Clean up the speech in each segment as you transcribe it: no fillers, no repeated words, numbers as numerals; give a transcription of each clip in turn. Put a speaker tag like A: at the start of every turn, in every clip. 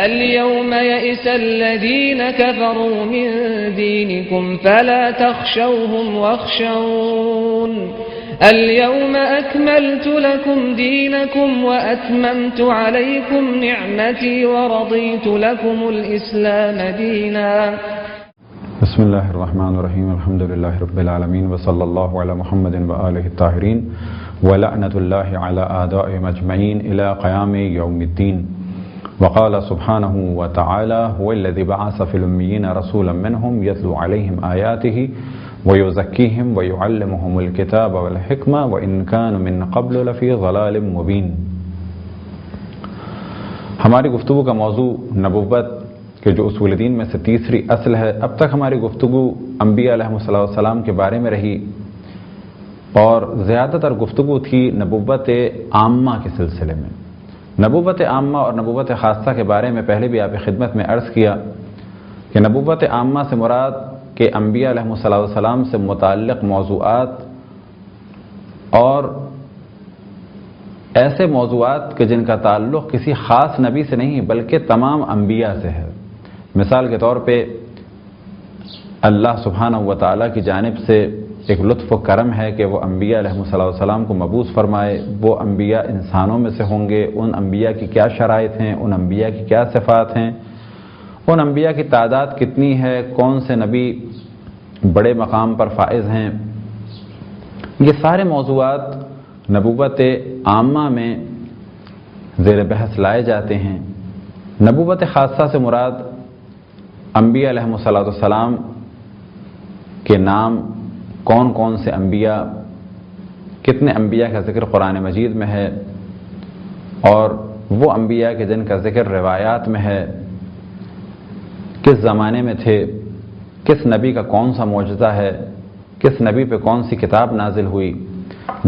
A: اليوم يئس الذين كفروا من دينكم فلا تخشوهم واخشون اليوم أكملت لكم دينكم وأتممت عليكم نعمتي ورضيت لكم الإسلام دينا.
B: بسم الله الرحمن الرحيم. الحمد لله رب العالمين وصلى الله على محمد وآله الطاهرين ولعنة الله على أعدائهم أجمعين إلى قيام يوم الدين. وقال سبحانه وتعالى هو الذي بعث في الأميين رسولا منهم يتلو عليهم آياته ويزكيهم ويعلمهم الكتاب والحكمة وإن كانوا من قبل لفي ضلال مبين. ہماری گفتگو کا موضوع نبوت کہ جو اصول دین میں سے تیسری اصل ہے. اب تک ہماری گفتگو انبیاء علیہ السلام کے بارے میں رہی اور زیادہ تر گفتگو تھی نبوت عامہ کے سلسلے میں. نبوت عامہ اور نبوت خاصہ کے بارے میں پہلے بھی آپ کی خدمت میں عرض کیا کہ نبوت عامہ سے مراد کہ انبیاء علیہ السلام سے متعلق موضوعات اور ایسے موضوعات کہ جن کا تعلق کسی خاص نبی سے نہیں بلکہ تمام انبیاء سے ہے. مثال کے طور پہ اللہ سبحانہ و تعالیٰ کی جانب سے ایک لطف و کرم ہے کہ وہ انبیاء علیہ السلام کو مبعوث فرمائے. وہ انبیاء انسانوں میں سے ہوں گے. ان انبیاء کی کیا شرائط ہیں, ان انبیاء کی کیا صفات ہیں, ان انبیاء کی تعداد کتنی ہے, کون سے نبی بڑے مقام پر فائز ہیں. یہ سارے موضوعات نبوت عامہ میں زیر بحث لائے جاتے ہیں. نبوت خاصہ سے مراد انبیاء علیہ السلام کے نام, کون کون سے انبیاء, کتنے انبیاء کا ذکر قرآن مجید میں ہے اور وہ انبیاء کے جن کا ذکر روایات میں ہے, کس زمانے میں تھے, کس نبی کا کون سا معجزہ ہے, کس نبی پہ کون سی کتاب نازل ہوئی.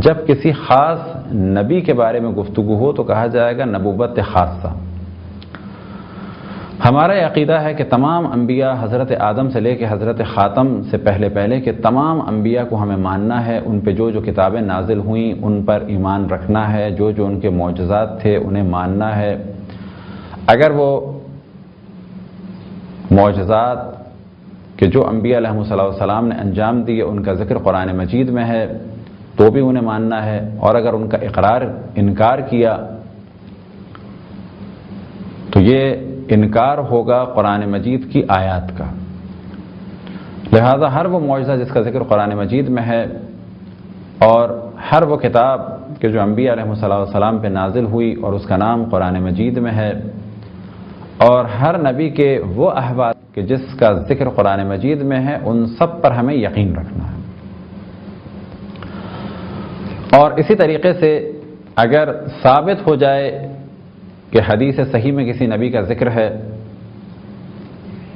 B: جب کسی خاص نبی کے بارے میں گفتگو ہو تو کہا جائے گا نبوت خاصہ. ہمارا یہ عقیدہ ہے کہ تمام انبیاء حضرت آدم سے لے کے حضرت خاتم سے پہلے کہ تمام انبیاء کو ہمیں ماننا ہے. ان پہ جو کتابیں نازل ہوئیں ان پر ایمان رکھنا ہے. جو ان کے معجزات تھے انہیں ماننا ہے. اگر وہ معجزات کہ جو انبیاء علیہ السلام نے انجام دیے ان کا ذکر قرآن مجید میں ہے تو بھی انہیں ماننا ہے. اور اگر ان کا انکار کیا تو یہ انکار ہوگا قرآن مجید کی آیات کا. لہذا ہر وہ معجزہ جس کا ذکر قرآن مجید میں ہے اور ہر وہ کتاب کہ جو انبیاء علیہ السلام پہ نازل ہوئی اور اس کا نام قرآن مجید میں ہے اور ہر نبی کے وہ احوال کہ جس کا ذکر قرآن مجید میں ہے ان سب پر ہمیں یقین رکھنا ہے. اور اسی طریقے سے اگر ثابت ہو جائے کہ حدیث صحیح میں کسی نبی کا ذکر ہے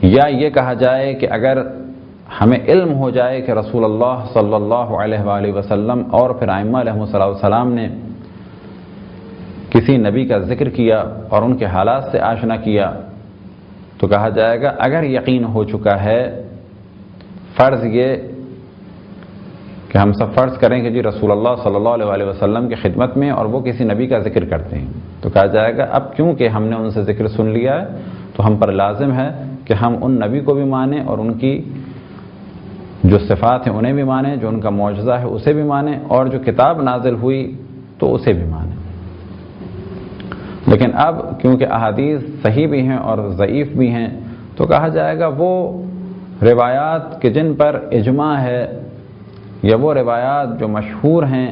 B: یا یہ کہا جائے کہ اگر ہمیں علم ہو جائے کہ رسول اللہ صلی اللہ علیہ وآلہ وسلم اور پھر ائمہ علیہ السلام نے کسی نبی کا ذکر کیا اور ان کے حالات سے آشنا کیا تو کہا جائے گا اگر یقین ہو چکا ہے, فرض یہ کہ ہم سب فرض کریں کہ جی رسول اللہ صلی اللہ علیہ وسلم کی خدمت میں اور وہ کسی نبی کا ذکر کرتے ہیں تو کہا جائے گا اب کیونکہ ہم نے ان سے ذکر سن لیا ہے تو ہم پر لازم ہے کہ ہم ان نبی کو بھی مانیں اور ان کی جو صفات ہیں انہیں بھی مانیں, جو ان کا معجزہ ہے اسے بھی مانیں اور جو کتاب نازل ہوئی تو اسے بھی مانیں. لیکن اب کیونکہ احادیث صحیح بھی ہیں اور ضعیف بھی ہیں تو کہا جائے گا وہ روایات کہ جن پر اجماع ہے یا وہ روایات جو مشہور ہیں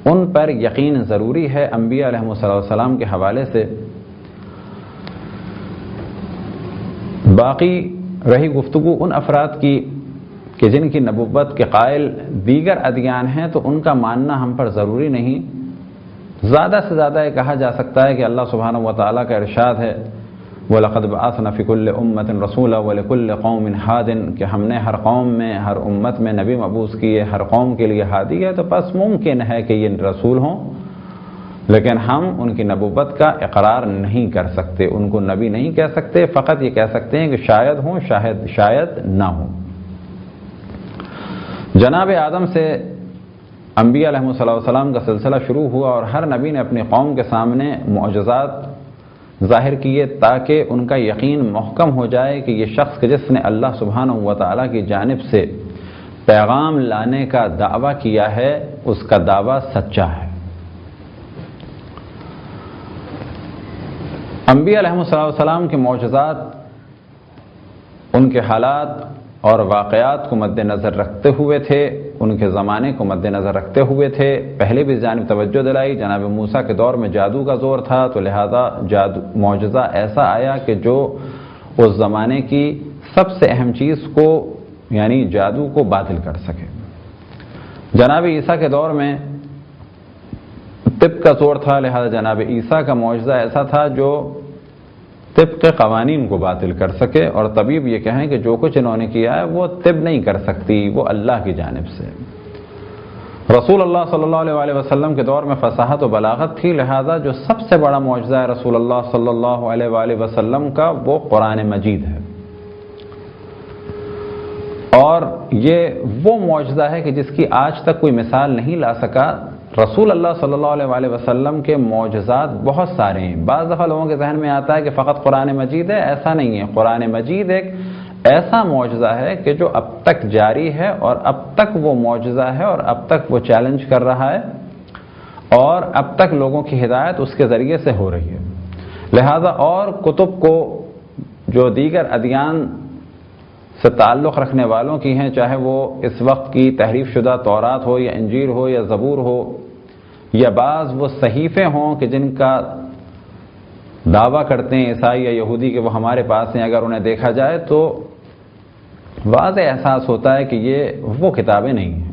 B: ان پر یقین ضروری ہے انبیاء علیہ السلام کے حوالے سے. باقی رہی گفتگو ان افراد کی کہ جن کی نبوت کے قائل دیگر ادیان ہیں تو ان کا ماننا ہم پر ضروری نہیں. زیادہ سے زیادہ یہ کہا جا سکتا ہے کہ اللہ سبحانہ و تعالیٰ کا ارشاد ہے وَلَقَدْ بَعَثْنَا فِي كُلِّ أُمَّةٍ رَسُولًا وَلِكُلِّ قَوْمٍ هَادٍ کہ ہم نے ہر قوم میں ہر امت میں نبی مبعوث کیے, ہر قوم کے لیے ہادی ہے. تو بس ممکن ہے کہ یہ رسول ہوں لیکن ہم ان کی نبوت کا اقرار نہیں کر سکتے, ان کو نبی نہیں کہہ سکتے. فقط یہ کہہ سکتے ہیں کہ شاید ہوں شاید نہ ہوں. جناب آدم سے انبیاء علیہ السلام کا سلسلہ شروع ہوا اور ہر نبی نے اپنی قوم کے سامنے معجزات ظاہر کیے تاکہ ان کا یقین محکم ہو جائے کہ یہ شخص جس نے اللہ سبحانہ و تعالیٰ کی جانب سے پیغام لانے کا دعویٰ کیا ہے اس کا دعویٰ سچا ہے۔ انبیاء علیہ السلام کے معجزات ان کے حالات اور واقعات کو مد نظر رکھتے ہوئے تھے، ان کے زمانے کو مد نظر رکھتے ہوئے تھے۔ پہلے بھی جانب توجہ دلائی، جناب موسیٰ کے دور میں جادو کا زور تھا تو لہذا معجزہ ایسا آیا کہ جو اس زمانے کی سب سے اہم چیز کو یعنی جادو کو باطل کر سکے۔ جناب عیسیٰ کے دور میں طب کا زور تھا، لہذا جناب عیسیٰ کا معجزہ ایسا تھا جو طب کے قوانین کو باطل کر سکے، اور طبیب یہ کہیں کہ جو کچھ انہوں نے کیا ہے وہ طب نہیں کر سکتی، وہ اللہ کی جانب سے۔ رسول اللہ صلی اللہ علیہ وسلم کے دور میں فصاحت و بلاغت تھی، لہذا جو سب سے بڑا معجزہ ہے رسول اللہ صلی اللہ علیہ وسلم کا وہ قرآن مجید ہے، اور یہ وہ معجزہ ہے کہ جس کی آج تک کوئی مثال نہیں لا سکا۔ رسول اللہ صلی اللہ علیہ وسلم کے معجزات بہت سارے ہیں۔ بعض دفعہ لوگوں کے ذہن میں آتا ہے کہ فقط قرآن مجید ہے، ایسا نہیں ہے۔ قرآن مجید ایک ایسا معجزہ ہے کہ جو اب تک جاری ہے، اور اب تک وہ معجزہ ہے، اور اب تک وہ چیلنج کر رہا ہے، اور اب تک لوگوں کی ہدایت اس کے ذریعے سے ہو رہی ہے۔ لہذا اور کتب کو جو دیگر ادیان سے تعلق رکھنے والوں کی ہیں، چاہے وہ اس وقت کی تحریف شدہ تورات ہو یا انجیل ہو یا زبور ہو، یا بعض وہ صحیفے ہوں کہ جن کا دعویٰ کرتے ہیں عیسائی یا یہودی کہ وہ ہمارے پاس ہیں، اگر انہیں دیکھا جائے تو واضح احساس ہوتا ہے کہ یہ وہ کتابیں نہیں ہیں،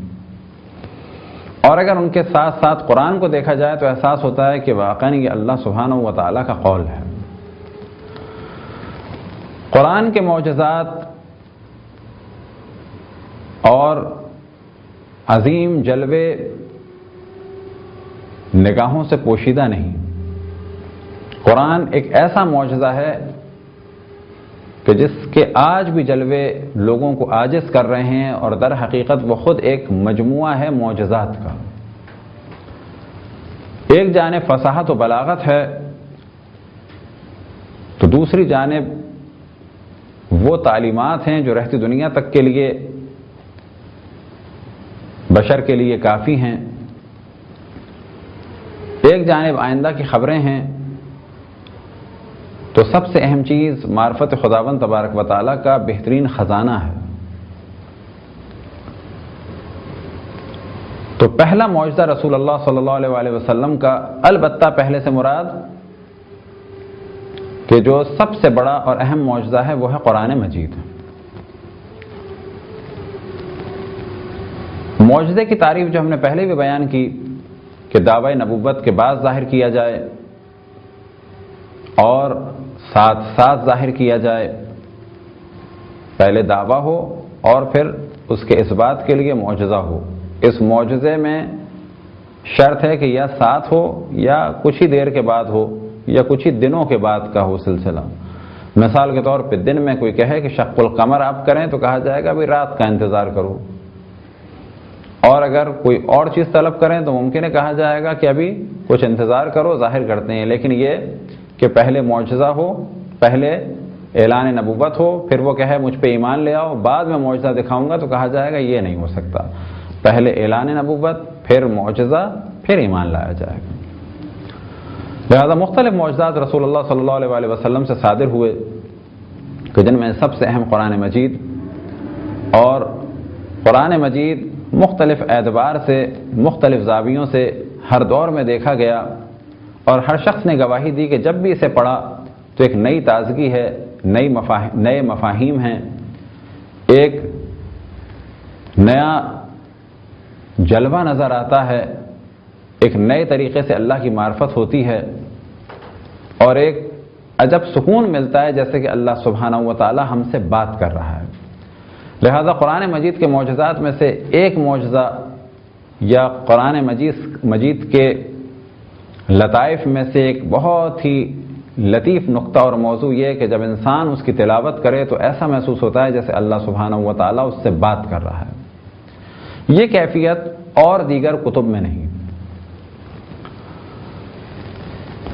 B: اور اگر ان کے ساتھ ساتھ قرآن کو دیکھا جائے تو احساس ہوتا ہے کہ واقعاً یہ اللہ سبحانہ و تعالیٰ کا قول ہے۔ قرآن کے معجزات اور عظیم جلوے نگاہوں سے پوشیدہ نہیں۔ قرآن ایک ایسا معجزہ ہے کہ جس کے آج بھی جلوے لوگوں کو عاجز کر رہے ہیں، اور در حقیقت وہ خود ایک مجموعہ ہے معجزات کا۔ ایک جانب فصاحت و بلاغت ہے، تو دوسری جانب وہ تعلیمات ہیں جو رہتی دنیا تک کے لیے بشر کے لیے کافی ہیں۔ ایک جانب آئندہ کی خبریں ہیں، تو سب سے اہم چیز معرفت خداوند تبارک و تعالیٰ کا بہترین خزانہ ہے۔ تو پہلا معجزہ رسول اللہ صلی اللہ علیہ وسلم کا، البتہ پہلے سے مراد کہ جو سب سے بڑا اور اہم معجزہ ہے وہ ہے قرآن مجید۔ معجزے کی تعریف جو ہم نے پہلے بھی بیان کی کہ دعوی نبوت کے بعد ظاہر کیا جائے اور ساتھ ساتھ ظاہر کیا جائے، پہلے دعویٰ ہو اور پھر اس کے اثبات کے لیے معجزہ ہو۔ اس معجزے میں شرط ہے کہ یا ساتھ ہو یا کچھ ہی دیر کے بعد ہو یا کچھ ہی دنوں کے بعد کا ہو سلسلہ۔ مثال کے طور پہ دن میں کوئی کہے کہ شق القمر آپ کریں تو کہا جائے گا ابھی رات کا انتظار کرو، اور اگر کوئی اور چیز طلب کریں تو ممکن ہے کہا جائے گا کہ ابھی کچھ انتظار کرو، ظاہر کرتے ہیں۔ لیکن یہ کہ پہلے معجزہ ہو، پہلے اعلان نبوت ہو، پھر وہ کہے مجھ پہ ایمان لے آؤ، بعد میں معجزہ دکھاؤں گا، تو کہا جائے گا یہ نہیں ہو سکتا۔ پہلے اعلان نبوت، پھر معجزہ، پھر ایمان لایا جائے گا۔ لہذا مختلف معجزات رسول اللہ صلی اللہ علیہ وسلم سے صادر ہوئے کہ جن میں سب سے اہم قرآن مجید، اور قرآن مجید مختلف اعتبار سے، مختلف زاویوں سے ہر دور میں دیکھا گیا، اور ہر شخص نے گواہی دی کہ جب بھی اسے پڑھا تو ایک نئی تازگی ہے، نئے مفاہیم ہیں، ایک نیا جلوہ نظر آتا ہے، ایک نئے طریقے سے اللہ کی معرفت ہوتی ہے، اور ایک عجب سکون ملتا ہے جیسے کہ اللہ سبحانہ و تعالی ہم سے بات کر رہا ہے۔ لہذا قرآن مجید کے معجزات میں سے ایک معجزہ یا قرآن مجید کے لطائف میں سے ایک بہت ہی لطیف نقطہ اور موضوع یہ ہے کہ جب انسان اس کی تلاوت کرے تو ایسا محسوس ہوتا ہے جیسے اللہ سبحانہ و تعالی اس سے بات کر رہا ہے۔ یہ کیفیت اور دیگر کتب میں نہیں۔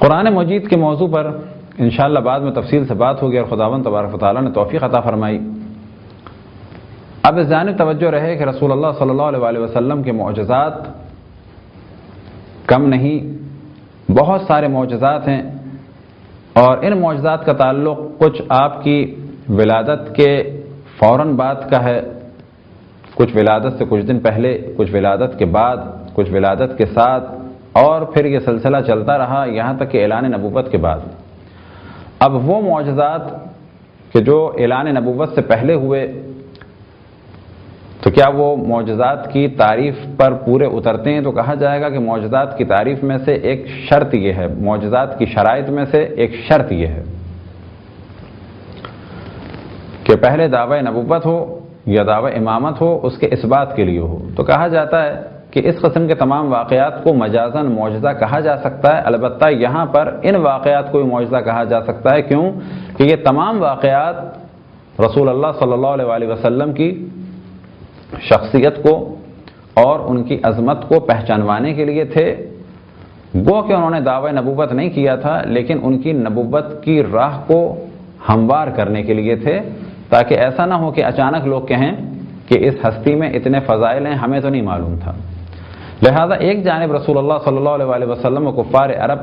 B: قرآن مجید کے موضوع پر انشاءاللہ بعد میں تفصیل سے بات ہوگی اور خداوند تبارک و تعالیٰ نے توفیق عطا فرمائی۔ اب اس جانب توجہ رہے کہ رسول اللہ صلی اللہ علیہ وسلم کے معجزات کم نہیں، بہت سارے معجزات ہیں، اور ان معجزات کا تعلق کچھ آپ کی ولادت کے فوراً بعد کا ہے، کچھ ولادت سے کچھ دن پہلے، کچھ ولادت کے بعد، کچھ ولادت کے ساتھ، اور پھر یہ سلسلہ چلتا رہا یہاں تک کہ اعلان نبوت کے بعد۔ اب وہ معجزات کہ جو اعلان نبوت سے پہلے ہوئے، تو کیا وہ معجزات کی تعریف پر پورے اترتے ہیں؟ تو کہا جائے گا کہ معجزات کی تعریف میں سے ایک شرط یہ ہے، معجزات کی شرائط میں سے ایک شرط یہ ہے کہ پہلے دعوی نبوت ہو یا دعوی امامت ہو، اس کے اس بات کے لیے ہو۔ تو کہا جاتا ہے کہ اس قسم کے تمام واقعات کو مجازاً معجزہ کہا جا سکتا ہے، البتہ یہاں پر ان واقعات کو معجزہ کہا جا سکتا ہے۔ کیوں؟ کہ یہ تمام واقعات رسول اللہ صلی اللہ علیہ وسلم کی شخصیت کو اور ان کی عظمت کو پہچانوانے کے لیے تھے۔ گو کہ انہوں نے دعوی نبوت نہیں کیا تھا، لیکن ان کی نبوت کی راہ کو ہموار کرنے کے لیے تھے، تاکہ ایسا نہ ہو کہ اچانک لوگ کہیں کہ اس ہستی میں اتنے فضائل ہیں، ہمیں تو نہیں معلوم تھا۔ لہذا ایک جانب رسول اللہ صلی اللہ علیہ وسلم کو کفار عرب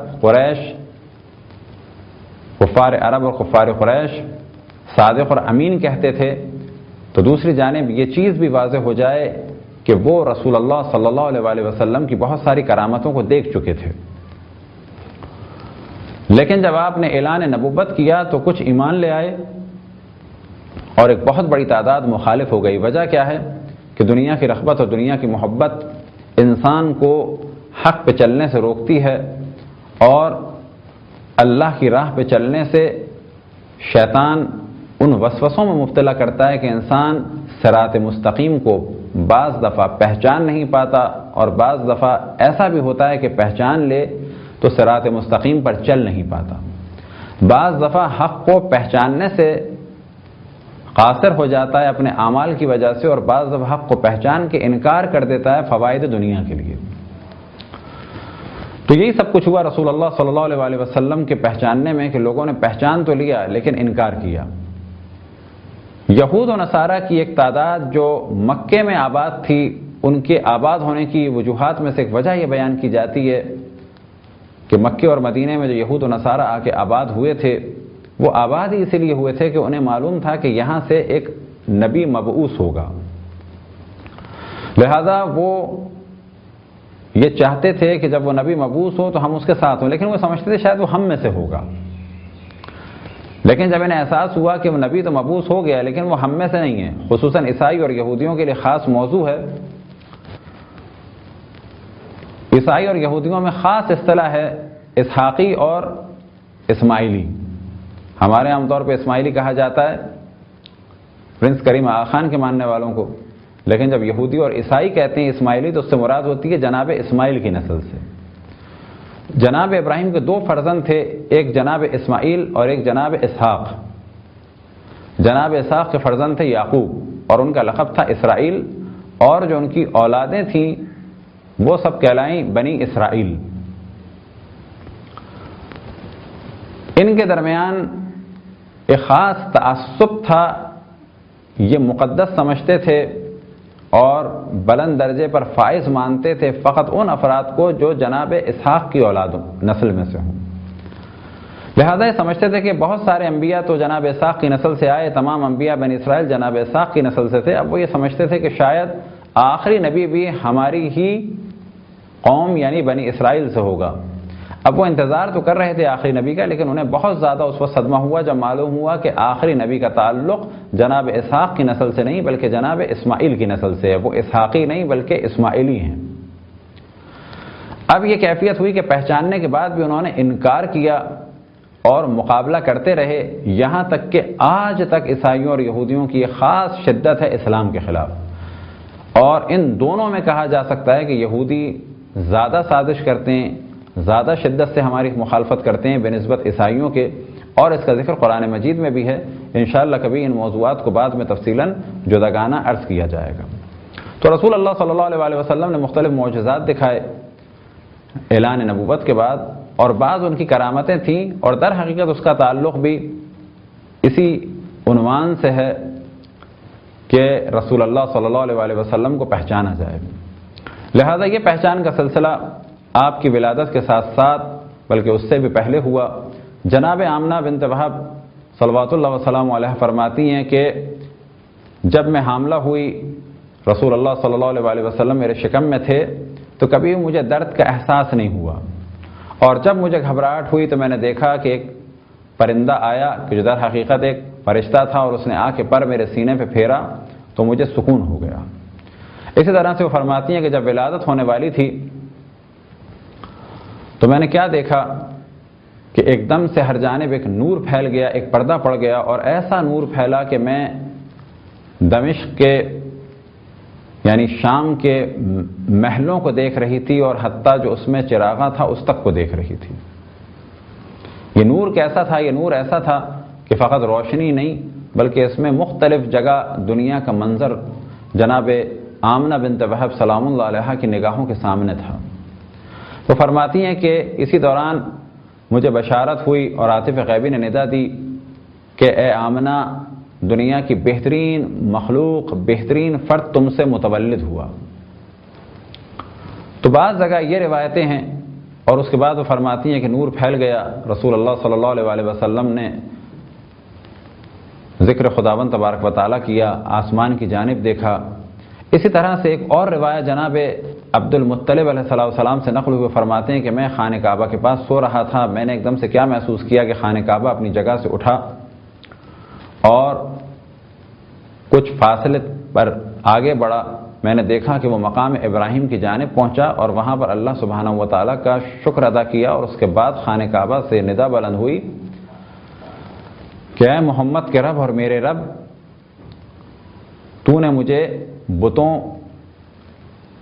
B: اور کفار قریش صادق اور امین کہتے تھے، تو دوسری جانب یہ چیز بھی واضح ہو جائے کہ وہ رسول اللہ صلی اللہ علیہ وسلم کی بہت ساری کرامتوں کو دیکھ چکے تھے، لیکن جب آپ نے اعلان نبوت کیا تو کچھ ایمان لے آئے اور ایک بہت بڑی تعداد مخالف ہو گئی۔ وجہ کیا ہے؟ کہ دنیا کی رغبت اور دنیا کی محبت انسان کو حق پہ چلنے سے روکتی ہے، اور اللہ کی راہ پہ چلنے سے شیطان ان وسوسوں میں مبتلا کرتا ہے کہ انسان صراط مستقیم کو بعض دفعہ پہچان نہیں پاتا، اور بعض دفعہ ایسا بھی ہوتا ہے کہ پہچان لے تو صراط مستقیم پر چل نہیں پاتا۔ بعض دفعہ حق کو پہچاننے سے قاصر ہو جاتا ہے اپنے اعمال کی وجہ سے، اور بعض دفعہ حق کو پہچان کے انکار کر دیتا ہے فوائد دنیا کے لیے۔ تو یہی سب کچھ ہوا رسول اللہ صلی اللہ علیہ وسلم کے پہچاننے میں، کہ لوگوں نے پہچان تو لیا لیکن انکار کیا۔ یہود و نصارہ کی ایک تعداد جو مکے میں آباد تھی، ان کے آباد ہونے کی وجوہات میں سے ایک وجہ یہ بیان کی جاتی ہے کہ مکے اور مدینے میں جو یہود و نصارہ آ کے آباد ہوئے تھے، وہ آباد ہی اسی لیے ہوئے تھے کہ انہیں معلوم تھا کہ یہاں سے ایک نبی مبعوث ہوگا، لہذا وہ یہ چاہتے تھے کہ جب وہ نبی مبعوث ہو تو ہم اس کے ساتھ ہوں، لیکن وہ سمجھتے تھے شاید وہ ہم میں سے ہوگا۔ لیکن جب انہیں احساس ہوا کہ وہ نبی تو مبعوث ہو گیا لیکن وہ ہم میں سے نہیں ہے، خصوصاً عیسائی اور یہودیوں کے لیے خاص موضوع ہے۔ عیسائی اور یہودیوں میں خاص اصطلاح ہے اسحاقی اور اسماعیلی۔ ہمارے عام طور پہ اسماعیلی کہا جاتا ہے پرنس کریم آغا خان کے ماننے والوں کو، لیکن جب یہودی اور عیسائی کہتے ہیں اسماعیلی تو اس سے مراد ہوتی ہے جناب اسماعیل کی نسل سے۔ جناب ابراہیم کے دو فرزند تھے، ایک جناب اسماعیل اور ایک جناب اسحاق۔ جناب اسحاق کے فرزند تھے یعقوب، اور ان کا لقب تھا اسرائیل، اور جو ان کی اولادیں تھیں وہ سب کہلائیں بنی اسرائیل۔ ان کے درمیان ایک خاص تعصب تھا، یہ مقدس سمجھتے تھے اور بلند درجے پر فائز مانتے تھے فقط ان افراد کو جو جناب اسحاق کی اولادوں نسل میں سے ہوں۔ لہذا یہ سمجھتے تھے کہ بہت سارے انبیاء تو جناب اسحاق کی نسل سے آئے، تمام انبیاء بنی اسرائیل جناب اسحاق کی نسل سے تھے۔ اب وہ یہ سمجھتے تھے کہ شاید آخری نبی بھی ہماری ہی قوم یعنی بنی اسرائیل سے ہوگا۔ اب وہ انتظار تو کر رہے تھے آخری نبی کا، لیکن انہیں بہت زیادہ اس وقت صدمہ ہوا جب معلوم ہوا کہ آخری نبی کا تعلق جناب اسحاق کی نسل سے نہیں بلکہ جناب اسماعیل کی نسل سے ہے، وہ اسحاقی نہیں بلکہ اسماعیلی ہیں۔ اب یہ کیفیت ہوئی کہ پہچاننے کے بعد بھی انہوں نے انکار کیا اور مقابلہ کرتے رہے، یہاں تک کہ آج تک عیسائیوں اور یہودیوں کی ایک خاص شدت ہے اسلام کے خلاف۔ اور ان دونوں میں کہا جا سکتا ہے کہ یہودی زیادہ سازش کرتے ہیں، زیادہ شدت سے ہماری مخالفت کرتے ہیں بنسبت عیسائیوں کے، اور اس کا ذکر قرآن مجید میں بھی ہے۔ انشاءاللہ کبھی ان موضوعات کو بعد میں تفصیلاً جداگانہ عرض کیا جائے گا۔ تو رسول اللہ صلی اللہ علیہ وسلم نے مختلف معجزات دکھائے اعلان نبوت کے بعد، اور بعض ان کی کرامتیں تھیں، اور در حقیقت اس کا تعلق بھی اسی عنوان سے ہے کہ رسول اللہ صلی اللہ علیہ وسلم کو پہچانا جائے۔ لہذا یہ پہچان کا سلسلہ آپ کی ولادت کے ساتھ ساتھ بلکہ اس سے بھی پہلے ہوا۔ جناب آمنہ بنت وہب صلوات اللہ وسلم علیہ فرماتی ہیں کہ جب میں حاملہ ہوئی، رسول اللہ صلی اللہ علیہ وسلم میرے شکم میں تھے، تو کبھی مجھے درد کا احساس نہیں ہوا، اور جب مجھے گھبراہٹ ہوئی تو میں نے دیکھا کہ ایک پرندہ آیا کہ جو در حقیقت ایک فرشتہ تھا، اور اس نے آ کے پر میرے سینے پہ پھیرا تو مجھے سکون ہو گیا۔ اسی طرح سے وہ فرماتی ہیں کہ جب ولادت ہونے والی تھی تو میں نے کیا دیکھا کہ ایک دم سے ہر جانب ایک نور پھیل گیا، ایک پردہ پڑ گیا، اور ایسا نور پھیلا کہ میں دمشق کے یعنی شام کے محلوں کو دیکھ رہی تھی، اور حتیٰ جو اس میں چراغاں تھا اس تک کو دیکھ رہی تھی۔ یہ نور کیسا تھا؟ یہ نور ایسا تھا کہ فقط روشنی نہیں بلکہ اس میں مختلف جگہ دنیا کا منظر جناب آمنہ بنت وہب سلام اللہ علیہا کی نگاہوں کے سامنے تھا۔ وہ فرماتی ہیں کہ اسی دوران مجھے بشارت ہوئی اور عاطف غیبی نے ندا دی کہ اے آمنہ، دنیا کی بہترین مخلوق، بہترین فرد تم سے متولد ہوا۔ تو بعض جگہ یہ روایتیں ہیں، اور اس کے بعد وہ فرماتی ہیں کہ نور پھیل گیا، رسول اللہ صلی اللہ علیہ وسلم نے ذکر خداوند تبارک و تعالیٰ کیا، آسمان کی جانب دیکھا۔ اسی طرح سے ایک اور روایت جناب عبد المطلب علیہ السلام سے نقل ہوئے، فرماتے ہیں کہ میں خانہ کعبہ کے پاس سو رہا تھا، میں نے ایک دم سے کیا محسوس کیا کہ خانہ کعبہ اپنی جگہ سے اٹھا اور کچھ فاصلے پر آگے بڑھا۔ میں نے دیکھا کہ وہ مقام ابراہیم کی جانب پہنچا، اور وہاں پر اللہ سبحانہ و تعالیٰ کا شکر ادا کیا، اور اس کے بعد خانہ کعبہ سے ندا بلند ہوئی کہ اے محمد کے رب اور میرے رب، تو نے مجھے بتوں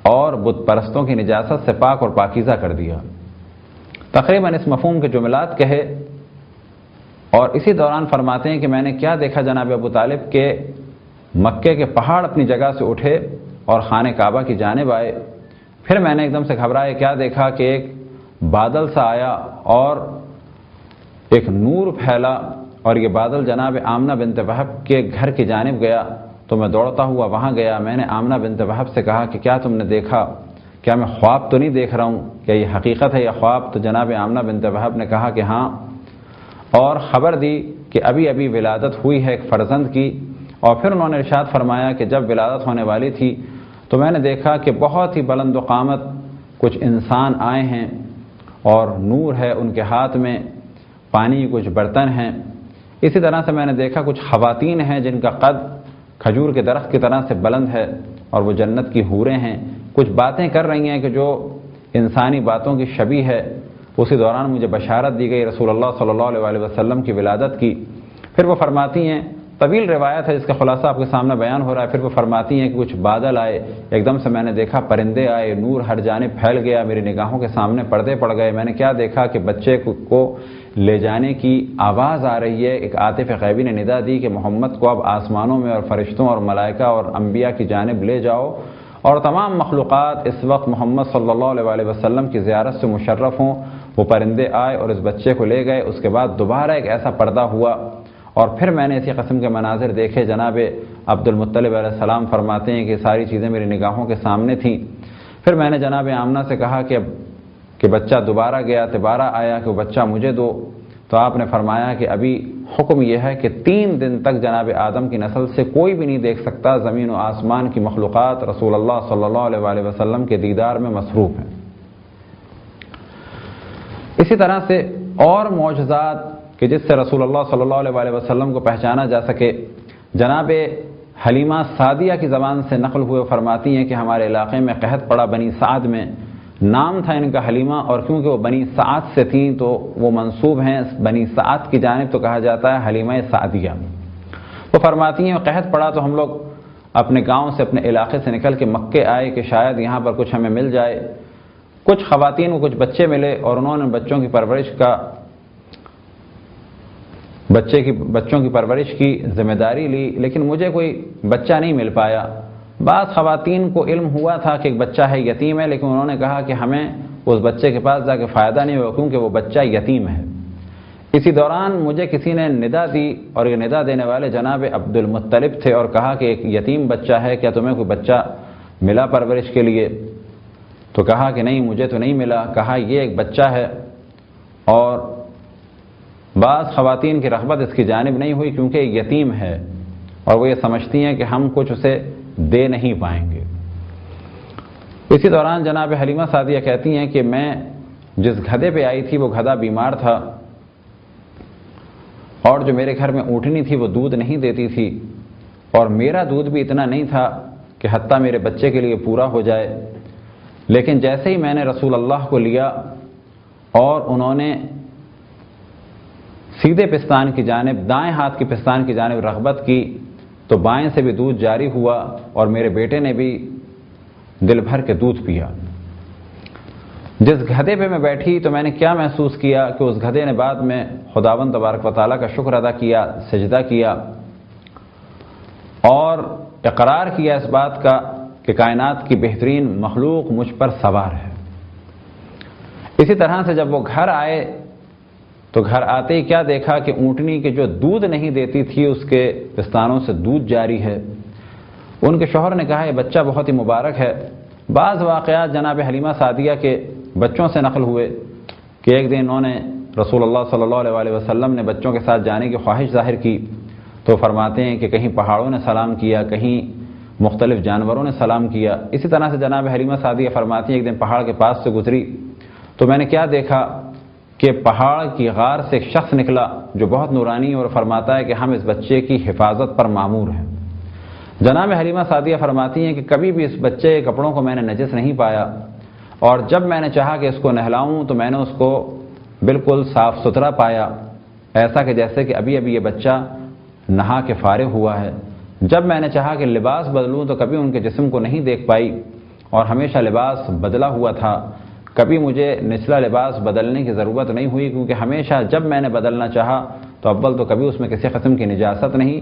B: اور بت پرستوں کی نجاست سے پاک اور پاکیزہ کر دیا۔ تقریباً اس مفہوم کے جملات کہے، اور اسی دوران فرماتے ہیں کہ میں نے کیا دیکھا جناب ابو طالب کہ مکے کے پہاڑ اپنی جگہ سے اٹھے اور خانہ کعبہ کی جانب آئے۔ پھر میں نے ایک دم سے گھبرائے، کیا دیکھا کہ ایک بادل سا آیا اور ایک نور پھیلا، اور یہ بادل جناب آمنہ بنت وہب کے گھر کی جانب گیا۔ تو میں دوڑتا ہوا وہاں گیا، میں نے آمنہ بنت وہب سے کہا کہ کیا تم نے دیکھا؟ کیا میں خواب تو نہیں دیکھ رہا ہوں؟ کیا یہ حقیقت ہے یا خواب؟ تو جناب آمنہ بنت وہب نے کہا کہ ہاں، اور خبر دی کہ ابھی ابھی ولادت ہوئی ہے ایک فرزند کی۔ اور پھر انہوں نے ارشاد فرمایا کہ جب ولادت ہونے والی تھی تو میں نے دیکھا کہ بہت ہی بلند و قامت کچھ انسان آئے ہیں، اور نور ہے ان کے ہاتھ میں، پانی کے کچھ برتن ہیں۔ اسی طرح سے میں نے دیکھا کچھ خواتین ہیں جن کا قد کھجور کے درخت کی طرح سے بلند ہے، اور وہ جنت کی حوریں ہیں، کچھ باتیں کر رہی ہیں کہ جو انسانی باتوں کی شبیہ ہے۔ اسی دوران مجھے بشارت دی گئی رسول اللہ صلی اللہ علیہ وسلم کی ولادت کی۔ پھر وہ فرماتی ہیں، طویل روایت ہے جس کا خلاصہ آپ کے سامنے بیان ہو رہا ہے، پھر وہ فرماتی ہیں کہ کچھ بادل آئے، ایک دم سے میں نے دیکھا پرندے آئے، نور ہر جانب پھیل گیا، میری نگاہوں کے سامنے پردے پڑ گئے۔ میں نے کیا دیکھا کہ بچے کو لے جانے کی آواز آ رہی ہے۔ ایک عاطف غیبی نے ندا دی کہ محمد کو اب آسمانوں میں اور فرشتوں اور ملائکہ اور انبیاء کی جانب لے جاؤ، اور تمام مخلوقات اس وقت محمد صلی اللہ علیہ وسلم کی زیارت سے مشرف ہوں۔ وہ پرندے آئے اور اس بچے کو لے گئے۔ اس کے بعد دوبارہ ایک ایسا پردہ ہوا، اور پھر میں نے اسی قسم کے مناظر دیکھے۔ جناب عبد المطلب علیہ السلام فرماتے ہیں کہ ساری چیزیں میری نگاہوں کے سامنے تھیں۔ پھر میں نے جناب آمنہ سے کہا کہ بچہ دوبارہ گیا، دوبارہ آیا کہ وہ بچہ مجھے دو۔ تو آپ نے فرمایا کہ ابھی حکم یہ ہے کہ 3 دن تک جناب آدم کی نسل سے کوئی بھی نہیں دیکھ سکتا، زمین و آسمان کی مخلوقات رسول اللہ صلی اللہ علیہ وسلم کے دیدار میں مصروف ہیں۔ اسی طرح سے اور معجزات کہ جس سے رسول اللہ صلی اللہ علیہ وسلم کو پہچانا جا سکے، جناب حلیمہ سعدیہ کی زبان سے نقل ہوئے، فرماتی ہیں کہ ہمارے علاقے میں قحط پڑا بنی سعد میں، نام تھا ان کا حلیمہ، اور کیونکہ وہ بنی سعد سے تھیں تو وہ منسوب ہیں بنی سعد کی جانب، تو کہا جاتا ہے حلیمہ سعدیہ۔ وہ فرماتی ہیں قحط پڑا تو ہم لوگ اپنے گاؤں سے، اپنے علاقے سے نکل کے مکے آئے کہ شاید یہاں پر کچھ ہمیں مل جائے۔ کچھ خواتین کو کچھ بچے ملے، اور انہوں نے بچوں کی پرورش کی ذمہ داری لی، لیکن مجھے کوئی بچہ نہیں مل پایا۔ بعض خواتین کو علم ہوا تھا کہ ایک بچہ ہے یتیم ہے، لیکن انہوں نے کہا کہ ہمیں اس بچے کے پاس جا کے فائدہ نہیں ہوگا کیونکہ وہ بچہ یتیم ہے۔ اسی دوران مجھے کسی نے ندا دی، اور یہ ندا دینے والے جناب عبد المطلب تھے، اور کہا کہ ایک یتیم بچہ ہے، کیا تمہیں کوئی بچہ ملا پرورش کے لیے؟ تو کہا کہ نہیں، مجھے تو نہیں ملا۔ کہا یہ ایک بچہ ہے، اور بعض خواتین کی رغبت اس کی جانب نہیں ہوئی کیونکہ یتیم ہے، اور وہ یہ سمجھتی ہیں کہ ہم کچھ اسے دے نہیں پائیں گے۔ اسی دوران جناب حلیمہ سعدیہ کہتی ہیں کہ میں جس گدھے پہ آئی تھی وہ گدھا بیمار تھا، اور جو میرے گھر میں اونٹنی تھی وہ دودھ نہیں دیتی تھی، اور میرا دودھ بھی اتنا نہیں تھا کہ حتیٰ میرے بچے کے لیے پورا ہو جائے۔ لیکن جیسے ہی میں نے رسول اللہ کو لیا اور انہوں نے سیدھے پستان کی جانب، دائیں ہاتھ کی پستان کی جانب رغبت کی، تو بائیں سے بھی دودھ جاری ہوا، اور میرے بیٹے نے بھی دل بھر کے دودھ پیا۔ جس گدھے پہ میں بیٹھی تو میں نے کیا محسوس کیا کہ اس گدھے نے بعد میں خداوند تبارک و تعالیٰ کا شکر ادا کیا، سجدہ کیا، اور اقرار کیا اس بات کا کہ کائنات کی بہترین مخلوق مجھ پر سوار ہے۔ اسی طرح سے جب وہ گھر آئے تو گھر آتے ہی کیا دیکھا کہ اونٹنی کے جو دودھ نہیں دیتی تھی اس کے پستانوں سے دودھ جاری ہے۔ ان کے شوہر نے کہا یہ بچہ بہت ہی مبارک ہے۔ بعض واقعات جناب حلیمہ سعدیہ کے بچوں سے نقل ہوئے کہ ایک دن انہوں نے رسول اللہ صلی اللہ علیہ وسلم نے بچوں کے ساتھ جانے کی خواہش ظاہر کی، تو فرماتے ہیں کہ کہیں پہاڑوں نے سلام کیا، کہیں مختلف جانوروں نے سلام کیا۔ اسی طرح سے جناب حلیمہ سعدیہ فرماتی ہیں ایک دن پہاڑ کے پاس سے گزری تو میں نے کیا دیکھا کہ پہاڑ کی غار سے ایک شخص نکلا جو بہت نورانی، اور فرماتا ہے کہ ہم اس بچے کی حفاظت پر مامور ہیں۔ جناب حلیمہ سعدیہ فرماتی ہیں کہ کبھی بھی اس بچے کے کپڑوں کو میں نے نجس نہیں پایا، اور جب میں نے چاہا کہ اس کو نہلاؤں تو میں نے اس کو بالکل صاف ستھرا پایا، ایسا کہ جیسے کہ ابھی ابھی یہ بچہ نہا کے فارغ ہوا ہے۔ جب میں نے چاہا کہ لباس بدلوں تو کبھی ان کے جسم کو نہیں دیکھ پائی، اور ہمیشہ لباس بدلا ہوا تھا، کبھی مجھے نچلا لباس بدلنے کی ضرورت نہیں ہوئی، کیونکہ ہمیشہ جب میں نے بدلنا چاہا تو اول تو کبھی اس میں کسی قسم کی نجاست نہیں،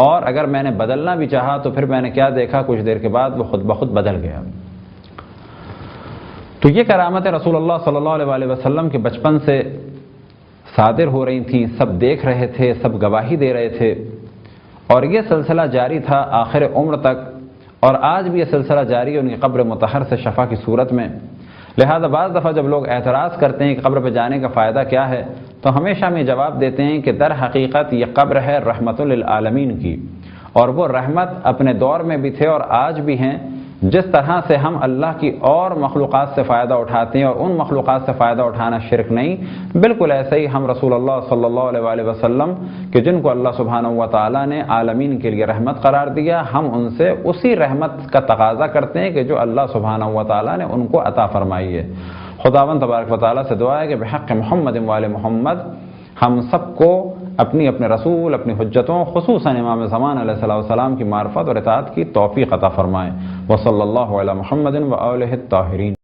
B: اور اگر میں نے بدلنا بھی چاہا تو پھر میں نے کیا دیکھا کچھ دیر کے بعد وہ خود بخود بدل گیا۔ تو یہ کرامتیں رسول اللہ صلی اللہ علیہ وسلم کے بچپن سے صادر ہو رہی تھیں، سب دیکھ رہے تھے، سب گواہی دے رہے تھے، اور یہ سلسلہ جاری تھا آخر عمر تک، اور آج بھی یہ سلسلہ جاری ہے ان کی قبر مطہر سے شفا کی صورت میں۔ لہذا بعض دفعہ جب لوگ اعتراض کرتے ہیں کہ قبر پہ جانے کا فائدہ کیا ہے، تو ہمیشہ ہم یہ جواب دیتے ہیں کہ در حقیقت یہ قبر ہے رحمت للعالمین کی، اور وہ رحمت اپنے دور میں بھی تھے اور آج بھی ہیں۔ جس طرح سے ہم اللہ کی اور مخلوقات سے فائدہ اٹھاتے ہیں اور ان مخلوقات سے فائدہ اٹھانا شرک نہیں، بالکل ایسے ہی ہم رسول اللہ صلی اللہ علیہ وسلم کہ جن کو اللہ سبحانہ و تعالیٰ نے عالمین کے لیے رحمت قرار دیا، ہم ان سے اسی رحمت کا تقاضا کرتے ہیں کہ جو اللہ سبحانہ و تعالیٰ نے ان کو عطا فرمائی ہے۔ خداوند تبارک و تعالیٰ سے دعا ہے کہ بحق محمد وآل محمد ہم سب کو اپنے رسول، اپنی حجتوں، خصوصاً امام زمان علیہ السلام کی معرفت اور اطاعت کی توفیق عطا فرمائے۔ وصلی اللہ علی محمد وآلہ الطاہرین۔